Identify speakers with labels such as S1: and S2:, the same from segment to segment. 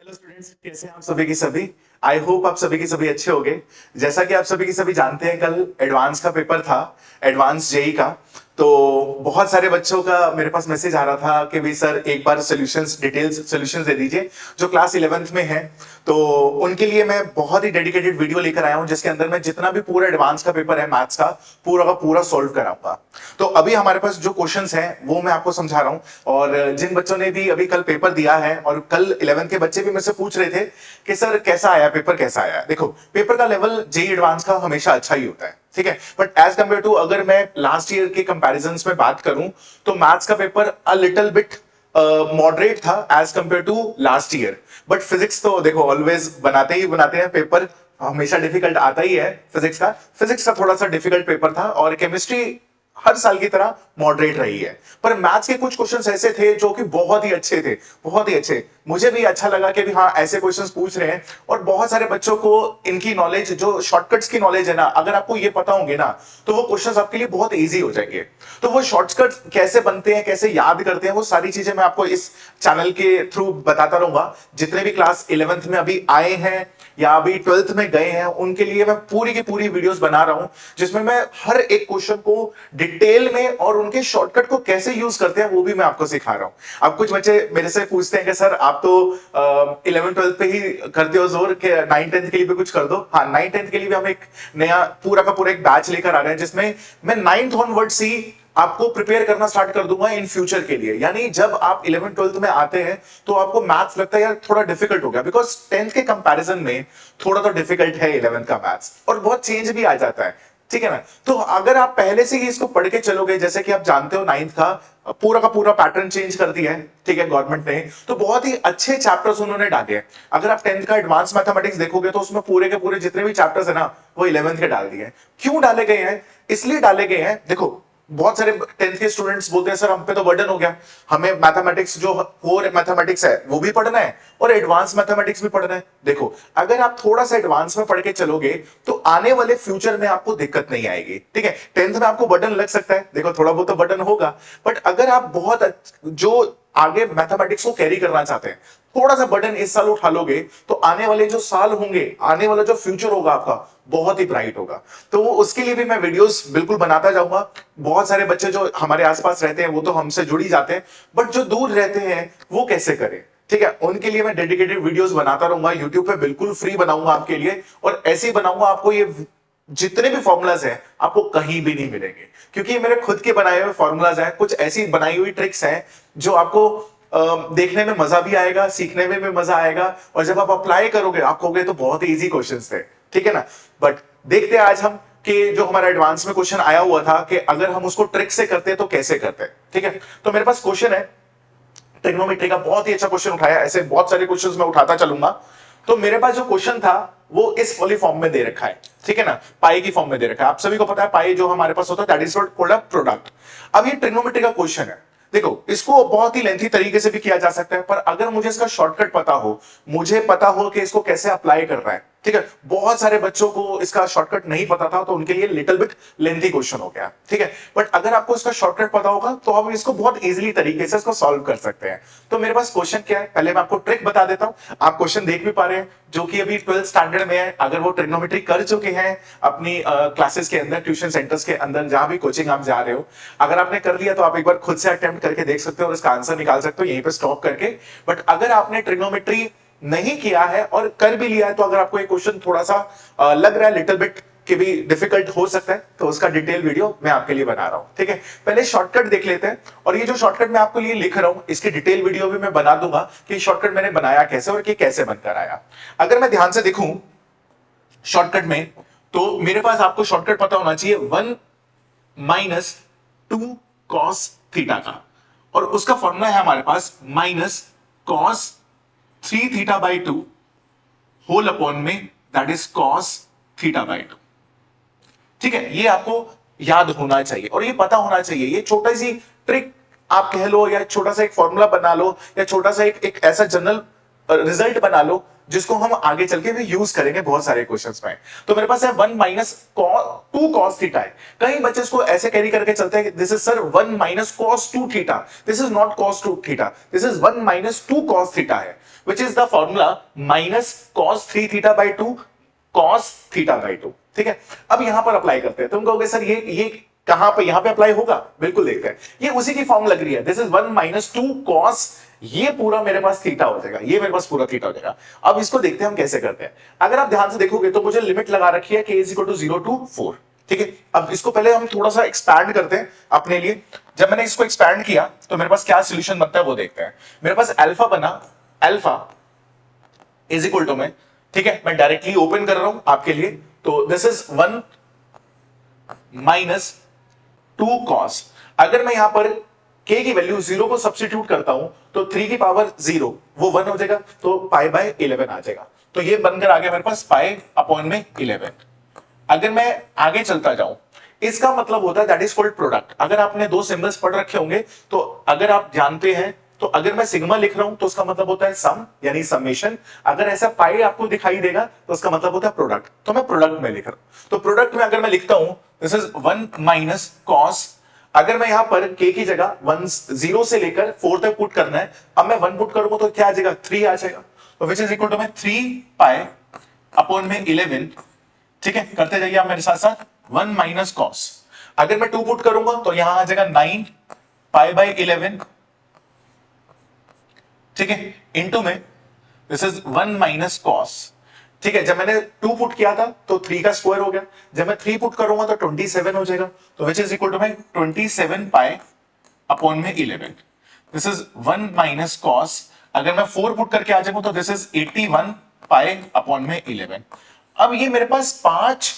S1: Hello students, कैसे हैं आप सभी की सभी। आई होप आप सभी की सभी अच्छे होंगे। जैसा कि आप सभी की सभी जानते हैं, कल एडवांस का पेपर था, एडवांस जेई का। तो बहुत सारे बच्चों का मेरे पास मैसेज आ रहा था कि भाई सर एक बार सॉल्यूशंस डिटेल्स सॉल्यूशंस दे दीजिए जो क्लास 11th में है। तो उनके लिए मैं बहुत ही डेडिकेटेड वीडियो लेकर आया हूं जिसके अंदर मैं जितना भी पूरा एडवांस का पेपर है मैथ्स का पूरा सॉल्व कराऊंगा। तो अभी हमारे पास जो क्वेश्चंस हैं वो मैं आपको समझा रहा हूं। और जिन बच्चों ने भी अभी कल पेपर दिया है और कल 11th के बच्चे भी मेरे से पूछ रहे थे कि सर कैसा आया पेपर, कैसा आया। देखो, पेपर का लेवल जेई एडवांस का हमेशा अच्छा ही होता है, ठीक है। बट एज कंपेयर टू अगर मैं लास्ट ईयर के कंपैरिजन में बात करूं तो मैथ्स का paper a little bit moderate था as compared to last year. But physics तो देखो ऑलवेज बनाते हैं पेपर, हमेशा डिफिकल्ट आता ही है। फिजिक्स का थोड़ा सा डिफिकल्ट पेपर था और केमिस्ट्री हर साल की तरह मॉडरेट रही है। पर मैथ्स के कुछ क्वेश्चंस ऐसे थे जो कि बहुत ही अच्छे थे, बहुत ही अच्छे। मुझे भी अच्छा लगा कि भी हाँ ऐसे क्वेश्चंस पूछ रहे हैं। और बहुत सारे बच्चों को इनकी नॉलेज, जो शॉर्टकट्स की नॉलेज है ना, अगर आपको ये पता होंगे ना तो वो क्वेश्चंस आपके लिए बहुत इजी हो जाएंगे। तो वो शॉर्टकट कैसे बनते हैं, कैसे याद करते हैं, वो सारी चीजें मैं आपको इस चैनल के थ्रू बताता रहूंगा। जितने भी क्लास 11th में अभी आए हैं या अभी 12th में गए हैं उनके लिए मैं पूरी की पूरी वीडियोस बना रहा हूं जिसमें मैं हर एक क्वेश्चन को डिटेल में और उनके शॉर्टकट को कैसे यूज करते हैं वो भी मैं आपको सिखा रहा हूं। अब कुछ बच्चे मेरे से पूछते हैं कि सर आप तो 11th 12th पे ही करते हो जोर के 9th 10th के लिए भी कुछ कर दो। हाँ, 9th 10th के लिए भी हम एक नया पूरा का पूरा एक बैच लेकर आ रहे हैं जिसमें मैं 9th ऑनवर्ड्स ही आपको प्रिपेयर करना स्टार्ट कर दूंगा इन फ्यूचर के लिए। यानी जब आप 11th 12th में आते हैं तो आपको मैथ्स लगता है यार थोड़ा डिफिकल्ट हो गया, बिकॉज 10th के कंपैरिजन में थोड़ा तो डिफिकल्ट है 11th का मैथ्स और बहुत चेंज भी आ जाता है, ठीक है ना। तो अगर आप पहले से ही इसको पढ़ के चलोगे, जैसे कि आप जानते हो 9th का पूरा पैटर्न चेंज कर दिया है, ठीक है, गवर्नमेंट ने। तो बहुत ही अच्छे चैप्टर्स उन्होंने डाले हैं। अगर आप 10th का एडवांस मैथमेटिक्स देखोगे तो उसमें पूरे के पूरे जितने भी चैप्टर्स है ना वो 11th के डाल दिए हैं। क्यों डाले गए हैं? इसलिए डाले गए हैं, देखो बहुत सारे 10th के स्टूडेंट्स बोलते हैं सर हम पे तो बर्डन हो गया, हमें मैथमेटिक्स जो कोर मैथमेटिक्स है वो भी पढ़ना है और एडवांस मैथमेटिक्स भी पढ़ना है। देखो, अगर आप थोड़ा सा एडवांस में पढ़ के चलोगे तो आने वाले फ्यूचर में आपको दिक्कत नहीं आएगी, ठीक है। 10th में आपको बर्डन लग सकता है, देखो थोड़ा बहुत तो बर्डन होगा। बट अगर आप जो आगे मैथमेटिक्स को कैरी करना चाहते हैं, थोड़ा सा बर्डन इस साल उठा लोगे तो आने वाले जो साल होंगे, आने वाला जो फ्यूचर होगा आपका बहुत ही ब्राइट होगा। तो उसके लिए भी मैं वीडियोस बिल्कुल बनाता जाऊंगा। बहुत सारे बच्चे जो हमारे आसपास रहते हैं वो तो हमसे जुड़ ही जाते हैं, बट जो दूर रहते हैं वो कैसे करें, ठीक है, उनके लिए मैं डेडिकेटेड वीडियोस बनाता रहूंगा। यूट्यूब पे बिल्कुल फ्री बनाऊंगा आपके लिए और ऐसे ही बनाऊंगा। आपको ये जितने भी फॉर्मूलाज हैं आपको कहीं भी नहीं मिलेंगे, क्योंकि ये मेरे खुद के बनाए हुए फॉर्मूलाज हैं। कुछ ऐसी बनाई हुई ट्रिक्स हैं जो आपको देखने में मजा भी आएगा, सीखने में भी मजा आएगा, और जब आप अप्लाई करोगे आप कहोगे तो बहुत ही इजी क्वेश्चंस थे, ठीक है ना। बट देखते हैं आज हम कि जो हमारा एडवांस में क्वेश्चन आया हुआ था कि अगर हम उसको ट्रिक से करते तो कैसे करते, ठीक है। तो मेरे पास क्वेश्चन है ट्रिग्नोमेट्री का, बहुत ही अच्छा क्वेश्चन उठाया। ऐसे बहुत सारे क्वेश्चंस मैं उठाता चलूंगा। तो मेरे पास जो क्वेश्चन था वो इस वाली फॉर्म में दे रखा है, ठीक है ना, पाई की फॉर्म में दे रखा है। आप सभी को पता है पाई जो हमारे पास होता है that is called a product. अब ये ट्रिग्नोमेट्री का क्वेश्चन है, देखो इसको बहुत ही लेंथी तरीके से भी किया जा सकता है, पर अगर मुझे इसका शॉर्टकट पता हो, मुझे पता हो कि इसको कैसे अप्लाई करना है, ठीक है। बहुत सारे बच्चों को इसका शॉर्टकट नहीं पता था तो उनके लिए लिटिल बिट लेंथी क्वेश्चन हो गया, ठीक है। बट अगर आपको इसका शॉर्टकट पता होगा तो आप इसको बहुत इजीली तरीके से इसको सॉल्व कर सकते हैं। तो मेरे पास क्वेश्चन क्या है, पहले मैं आपको ट्रिक बता देता हूं। आप क्वेश्चन देख भी पा रहे हैं जो कि अभी 12th स्टैंडर्ड में है। अगर वो ट्रिग्नोमेट्री कर चुके हैं अपनी क्लासेस के अंदर, ट्यूशन सेंटर्स के अंदर, जहां भी कोचिंग आप जा रहे हो, अगर आपने कर लिया तो आप एक बार खुद से अटेम्प्ट करके देख सकते हो और इसका आंसर निकाल सकते हो यहीं पे स्टॉप करके। बट अगर आपने ट्रिग्नोमेट्री नहीं किया है और कर भी लिया है तो अगर आपको ये क्वेश्चन थोड़ा सा लग रहा है लिटिल बिट कि भी डिफिकल्ट हो सकता है तो उसका डिटेल वीडियो मैं आपके लिए बना रहा हूं, ठीक है। पहले शॉर्टकट देख लेते हैं, और ये जो शॉर्टकट मैं आपके लिए लिख रहा हूं इसकी डिटेल वीडियो भी मैं बना दूंगा कि शॉर्टकट मैंने बनाया कैसे और कि कैसे बनकर आया। अगर मैं ध्यान से देखूं शॉर्टकट में तो मेरे पास आपको शॉर्टकट पता होना चाहिए 1 माइनस 2 कॉस थीटा का, और उसका फॉर्मूला है हमारे पास minus cos 3 theta by 2 whole upon में that is cos theta by 2, ठीक है। ये आपको याद होना चाहिए और ये पता होना चाहिए। ये छोटी सी ट्रिक आप कह लो या छोटा सा एक फॉर्मूला बना लो या छोटा सा एक ऐसा जनरल रिजल्ट बना लो जिसको हम आगे चल के भी यूज करेंगे बहुत सारे क्वेश्चंस में। तो मेरे पास है 1 माइनस टू कॉस थीटा है। कई बच्चे इसको ऐसे कैरी करके चलते हैं, this is sir 1 minus cos 2 theta. This is not cos 2 theta, this is 1 minus 2 cos theta है, which is the formula minus cos 3 theta by 2 cos theta by 2। ठीक है, अब यहां पर अप्लाई करते हैं। तुम कहोगे सर ये कहां पे, यहां पे अप्लाई होगा? बिल्कुल देखते हैं, ये उसी की फॉर्म लग रही है। दिस इज 1 माइनस 2 कॉस, ये पूरा मेरे पास थीटा हो जाएगा, ये मेरे पास पूरा थीटा हो जाएगा। अब इसको देखते हैं हम कैसे करते हैं। अगर आप ध्यान से देखोगे तो मुझे लिमिट लगा रखी है k is equal to 0 to 4। ठीक है, अब इसको पहले हम थोड़ा सा एक्सपैंड करते हैं अपने लिए। जब मैंने इसको एक्सपैंड किया तो मेरे पास क्या सोल्यूशन बनता है वो देखते हैं। मेरे पास अल्फा बना, अल्फा इज इक्वल टू में, ठीक है, मैं डायरेक्टली ओपन कर रहा हूं आपके लिए। तो दिस इज 1 माइनस 2 कॉस। अगर मैं यहां पर k की वैल्यू 0 को सब्स्टिट्यूट करता हूं तो 3 की पावर 0 वो 1 हो जाएगा, तो पाई बाय 11 आ जाएगा। तो ये बनकर आ गया मेरे पास पाई अपॉन में 11। अगर मैं आगे चलता जाऊं, इसका मतलब होता है दैट इज कॉल्ड प्रोडक्ट। अगर आपने दो सिंबल्स पढ़ रखे होंगे तो अगर आप जानते हैं, तो अगर मैं सिग्मा लिख रहा हूं तो उसका मतलब होता है सम यानी समेशन। अगर ऐसा पाई आपको दिखाई देगा तो उसका मतलब होता है प्रोडक्ट, तो मैं प्रोडक्ट में लिख रहा हूं। तो प्रोडक्ट में अगर मैं लिखता हूं दिस इज 1 माइनस कॉस, अगर मैं यहां पर k की जगह 1 0 से लेकर 4 तक पुट करना है, अब मैं 1 पुट करूंगा तो क्या आ जाएगा? 3 आ जाएगा। तो विच इज इक्वल टू में 3 पाई अपॉन में 11। ठीक है, करते जाइए आप मेरे साथ साथ। 1 माइनस कॉस, अगर मैं 2 पुट करूंगा तो यहां आ जाएगा 9 पाई बाय 11। ठीक है, इनटू में दिस इज 1 माइनस कॉस। ठीक है, जब मैंने 2 पुट किया था तो 3 का स्क्वायर हो गया, जब मैं 3 पुट करूंगा तो 27 हो जाएगा। तो विच इज इक्वल टू में 27 पाई अपॉन में 11। This is 1 minus cos. अगर मैं 4 पुट करके आ जाऊंगा तो दिस इज 81 पाई अपॉन में 11। अब ये मेरे पास 5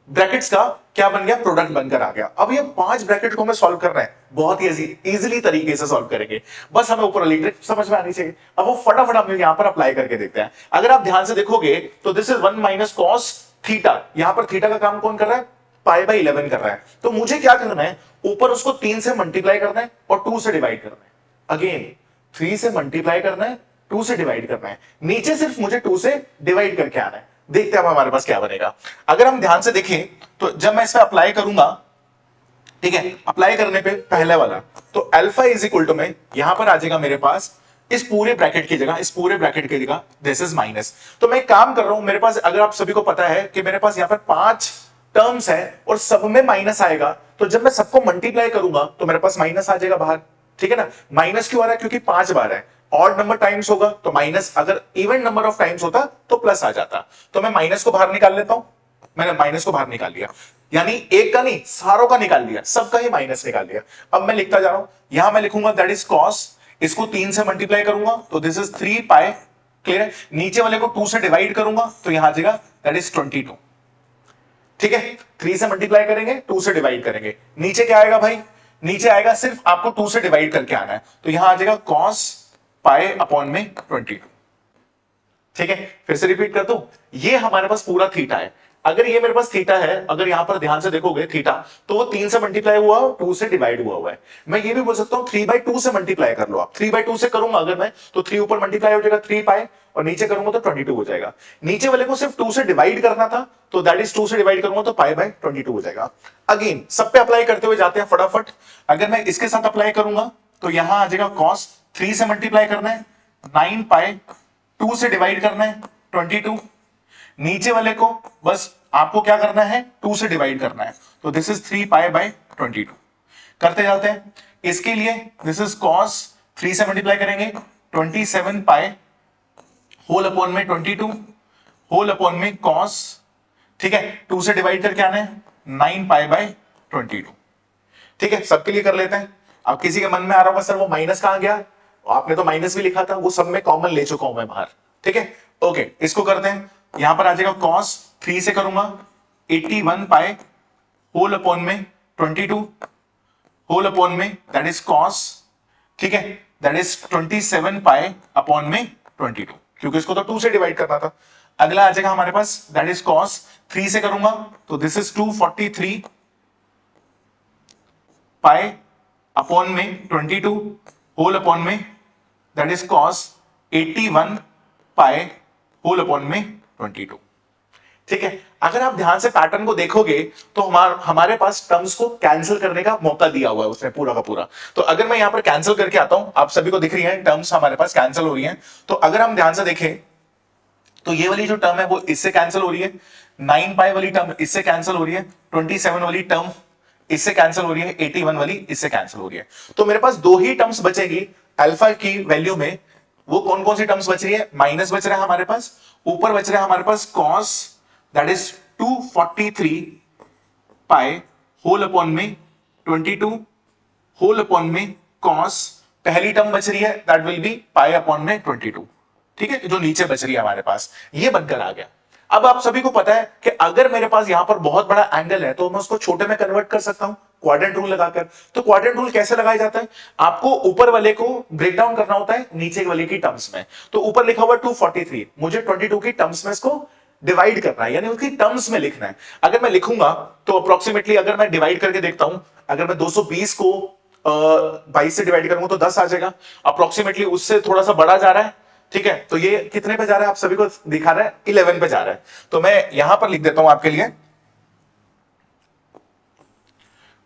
S1: ब्रैकेट्स का क्या बन गया? प्रोडक्ट बनकर आ गया। अब ये 5 ब्रैकेट को हमें सॉल्व करना है, बहुत ही इजीली तरीके से सॉल्व करेंगे, बस हमें ऊपर वाली ट्रिक समझ में आनी चाहिए। अब वो फटाफट हम यहां पर अप्लाई करके देखते हैं। अगर आप ध्यान से देखोगे तो this is 1 minus cos theta, यहां पर थीटा का काम कौन कर रहा है? पाई बाय 11 कर रहा है। तो मुझे क्या करना है? ऊपर उसको 3 से मल्टीप्लाई करना है और 2 से डिवाइड करना है। अगेन 3 से मल्टीप्लाई करना है, 2 से डिवाइड करना है, नीचे सिर्फ मुझे 2 से डिवाइड करके आना है। देखते हैं अब हमारे पास क्या बनेगा। अगर हम ध्यान से देखें तो जब मैं इस पे अप्लाई करूंगा, ठीक है, अप्लाई करने पे पहले वाला, तो अल्फा इज इक्वल टू में यहां पर आ जाएगा मेरे पास इस पूरे ब्रैकेट की जगह, इस पूरे ब्रैकेट की जगह दिस इज माइनस। तो मैं काम कर रहा हूं, मेरे पास अगर आप सभी को पता है कि मेरे पास यहां पर 5 टर्म्स है और सब में माइनस आएगा, तो जब मैं सबको मल्टीप्लाई करूंगा तो मेरे पास माइनस आ जाएगा बाहर। ठीक है ना, माइनस क्यों आ रहा है? क्योंकि 5 बार है, ऑड नंबर टाइम्स होगा तो माइनस, अगर इवन नंबर ऑफ टाइम्स होता तो प्लस आ जाता। तो मैं माइनस को बाहर निकाल लेता हूं, मैंने माइनस को बाहर निकाल लिया, यानी एक का नहीं सारों का निकाल लिया, सबका ही माइनस निकाल लिया। अब मैं लिखता जा रहा हूं, यहां मैं लिखूंगा दैट इज कॉस, इसको 3 से मल्टीप्लाई करूंगा तो दिस इज 3 पाई। क्लियर है, नीचे वाले को 2 से डिवाइड करूंगा तो यहां आ जाएगा दैट इज 22। ठीक है, 3 से मल्टीप्लाई करेंगे, 2 से डिवाइड करेंगे, नीचे क्या आएगा भाई? नीचे आएगा सिर्फ आपको 2 से डिवाइड करके आना है, तो यहां आ जाएगा कॉस पाई अपॉन में 22। ठीक है, फिर से रिपीट कर दूं, ये हमारे पास पूरा थीटा है। अगर ये मेरे पास थीटा है, अगर यहां पर ध्यान से देखोगे थीटा, तो वो 3 से मल्टीप्लाई हुआ, 2 से डिवाइड हुआ है। मैं ये भी बोल सकता हूं 3/2 से मल्टीप्लाई कर लो आप। 3/2 से करूंगा अगर मैं, तो 3 ऊपर मल्टीप्लाई हो जाएगा 3 पाई, और नीचे करूंगा तो 22 हो जाएगा। नीचे वाले को सिर्फ 2 से डिवाइड करना था, तो दैट इज 2 से डिवाइड करूंगा तो पाई बाय 22 हो जाएगा। अगेन सब पे अप्लाई करते हुए जाते हैं फटाफट। अगर मैं इसके साथ अप्लाई करूंगा तो यहां आ जाएगा कॉस, 3 से मल्टीप्लाई करना है 9 पाई, 2 से डिवाइड करना है 22, नीचे वाले को बस आपको क्या करना है? 2 से डिवाइड करना है, तो दिस इज 3 पाई बाय 22। करते जाते हैं, इसके लिए दिस इज कॉस, 3 से मल्टीप्लाई करेंगे 27 पाई होल अपॉन में 22 होल अपॉन में कॉस, ठीक है, 2 से डिवाइड करके आना है 9 पाई बाय 22। ठीक है, सबके लिए कर लेते हैं। अब किसी के मन में आ रहा होगा सर वो माइनस कहां गया? आपने तो माइनस भी लिखा था, वो सब में कॉमन ले चुका हूं मैं बाहर। ठीक है, ओके, इसको करते हैं। यहां पर आ जाएगा कॉस, 3 से करूंगा 81 पाई होल अपॉन में 22 होल अपॉन में दैट इज कॉस, ठीक है, दैट इज 27 पाई अपॉन में 22, क्योंकि इसको तो 2 से डिवाइड करना था। अगला आ जाएगा हमारे पास दैट इज कॉस, 3 से करूंगा तो दिस इज 243 पाई अपॉन में 22 होल अपॉन में that is cos 81 pi whole upon में 22। ठीक है, अगर आप ध्यान से पैटर्न को देखोगे तो हमारे पास टर्म्स को कैंसिल करने का मौका दिया हुआ है उसने पूरा का पूरा। तो अगर मैं यहां पर कैंसिल करके आता हूं, आप सभी को दिख रही है टर्म्स हमारे पास कैंसिल हो रही हैं। तो अगर हम ध्यान से देखें तो ये वाली जो टर्म है वो इससे कैंसिल हो रही है, 9 पाई वाली टर्म इससे कैंसिल हो रही है, 27 वाली टर्म इससे कैंसिल हो रही है, 81 वाली इससे कैंसिल हो रही है। तो मेरे पास दो ही टर्म्स बचेगी अल्फा की वैल्यू में। वो कौन कौन सी टर्म्स बच रही है? माइनस बच रहा है हमारे पास, ऊपर बच रहा है हमारे पास cos, that is 243 pi whole upon में 22 होल अपॉन में कॉस, पहली टर्म बच रही है that will be pi upon में 22। ठीक है, जो नीचे बच रही है हमारे पास ये बनकर आ गया। अब आप सभी को पता है कि अगर मेरे पास यहां पर बहुत बड़ा एंगल है तो मैं उसको छोटे में कन्वर्ट कर सकता हूं क्वाड्रेंट रूल लगाकर। तो क्वाड्रेंट रूल कैसे लगाया जाता है? आपको ऊपर वाले को ब्रेक डाउन करना होता है नीचे वाले की टर्म्स में। तो ऊपर लिखा हुआ 243, मुझे 22 की टर्म्स में इसको डिवाइड करना है, यानी उसकी टर्म्स में लिखना है। अगर मैं लिखूंगा तो अप्रोक्सीमेटली अगर मैं डिवाइड करके देखता हूं, अगर मैं 220 को 22 से डिवाइड करूंगा तो 10 आ जाएगा, अप्रोक्सीमेटली उससे थोड़ा सा बड़ा जा रहा है। ठीक है, तो ये कितने पे जा रहा है आप सभी को दिखा रहा है? 11 पे जा रहा है। तो मैं यहां पर लिख देता हूं आपके लिए,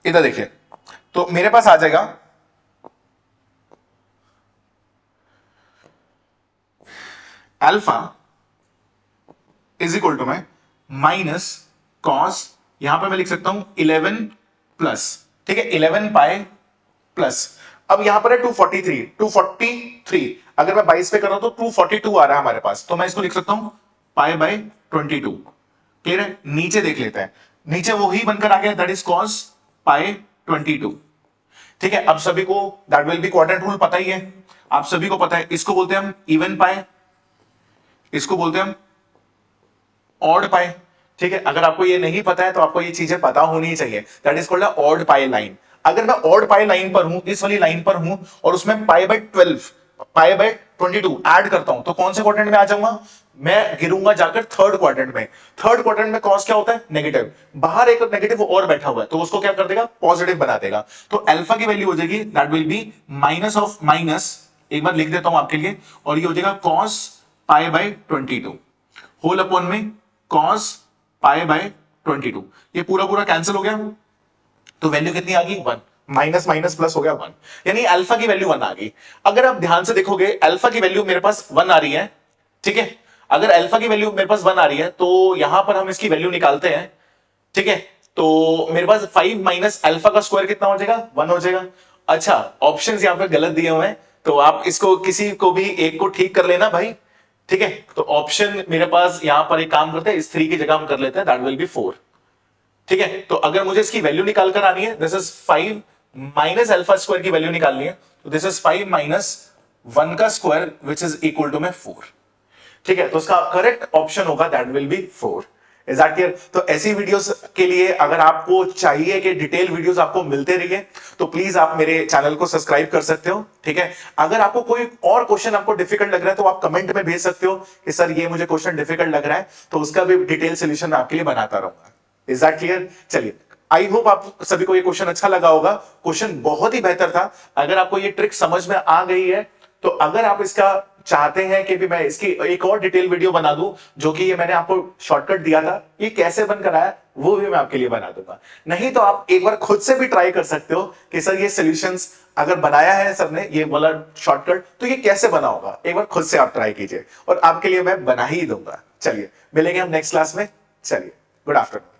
S1: इधर देखिए, तो मेरे पास आ जाएगा अल्फा इज इक्वल टू में माइनस कॉस, यहां पर मैं लिख सकता हूं 11 प्लस, ठीक है 11 पाई प्लस, अब यहां पर है 243 अगर मैं 22 पे कर रहा हूं तो 242 आ रहा है हमारे पास, तो मैं इसको लिख सकता हूं पाई बाई 22। क्लियर है? नीचे देख लेते हैं, नीचे वो ही बनकर आ गया दैट इज कॉस पाई 22। ठीक है, अब सभी को that will B quadrant rule पता ही है, आप सभी को पता है, इसको बोलते हैं हम इवन पाई, इसको बोलते हैं हम ऑड पाई। ठीक है, अगर आपको ये नहीं पता है तो आपको ये चीजें पता होनी चाहिए, that is called odd pi line. अगर मैं ऑड पाई लाइन पर हूं, इस वाली लाइन पर हूं, और उसमें pi by 12 pi by 22 add करता हूं, तो कौन से क्वाड्रेंट में आ जाऊंगा? मैं गिरूंगा जाकर थर्ड क्वाड्रेंट में। थर्ड क्वाड्रेंट में कॉस क्या होता है? नेगेटिव। बाहर एक नेगेटिव और बैठा हुआ है तो उसको क्या कर देगा? पॉजिटिव बना देगा। तो अल्फा की वैल्यू हो जाएगी that will B minus of minus, एक बार लिख देता हूं आपके लिए, और ये हो जाएगा cos pi by 22 whole upon में कॉस पाई बाय 22। ये पूरा पूरा कैंसिल हो गया, तो वैल्यू कितनी आ गई? 1, माइनस माइनस प्लस हो गया 1, यानी अल्फा की वैल्यू 1 आ गई। अगर आप ध्यान से देखोगे अल्फा की वैल्यू मेरे पास 1 आ रही है, ठीक है, अगर अल्फा की वैल्यू मेरे पास 1 आ रही है तो यहां पर हम इसकी वैल्यू निकालते हैं। ठीक है, तो मेरे पास 5 माइनस अल्फा का स्क्वायर कितना हो जाएगा? 1 हो जाएगा। अच्छा, ऑप्शंस यहां पर गलत दिए हुए हैं तो आप इसको किसी को भी एक को ठीक कर लेना भाई। ठीक है, तो ऑप्शन मेरे पास यहां पर एक काम करते हैं, इस 3 की जगह हम कर लेते हैं दैट विल बी 4। ठीक है, तो अगर मुझे इसकी वैल्यू निकालकर आनी है, this is 5 minus alpha square की वैल्यू निकालनी है, तो दिस इज 5 माइनस 1 का square which is equal to में 4। ठीक है, तो इसका करेक्ट ऑप्शन होगा that will be 4। Is that clear? तो ऐसी वीडियोस के लिए अगर आपको चाहिए कि डिटेल वीडियोस आपको मिलते रहिए तो प्लीज आप मेरे चैनल को सब्सक्राइब कर सकते हो। ठीक है, अगर आपको कोई और क्वेश्चन आपको डिफिकल्ट लग रहा है तो आप कमेंट में भेज सकते हो कि सर ये मुझे क्वेश्चन डिफिकल्ट लग रहा है, तो उसका भी डिटेल सोल्यूशन आपके लिए बनाता रहूंगा। Is that clear? चलिए, आई होप आप सभी को ये क्वेश्चन अच्छा लगा होगा। क्वेश्चन बहुत ही बेहतर था। अगर आपको ये ट्रिक समझ में आ गई है तो अगर आप इसका चाहते हैं कि भी मैं इसकी एक और डिटेल वीडियो बना दूं, जो कि ये मैंने आपको शॉर्टकट दिया था, ये कैसे बनकर आया वो भी मैं आपके लिए बना दूंगा। नहीं तो आप एक बार खुद से भी ट्राई कर सकते हो कि सर ये सॉल्यूशंस अगर बनाया है सर ने ये वाला शॉर्टकट तो ये कैसे बना होगा, एक बार खुद से आप ट्राई कीजिए और आपके लिए मैं बना ही दूंगा। चलिए, मिलेंगे हम नेक्स्ट क्लास में। चलिए, गुड आफ्टरनून।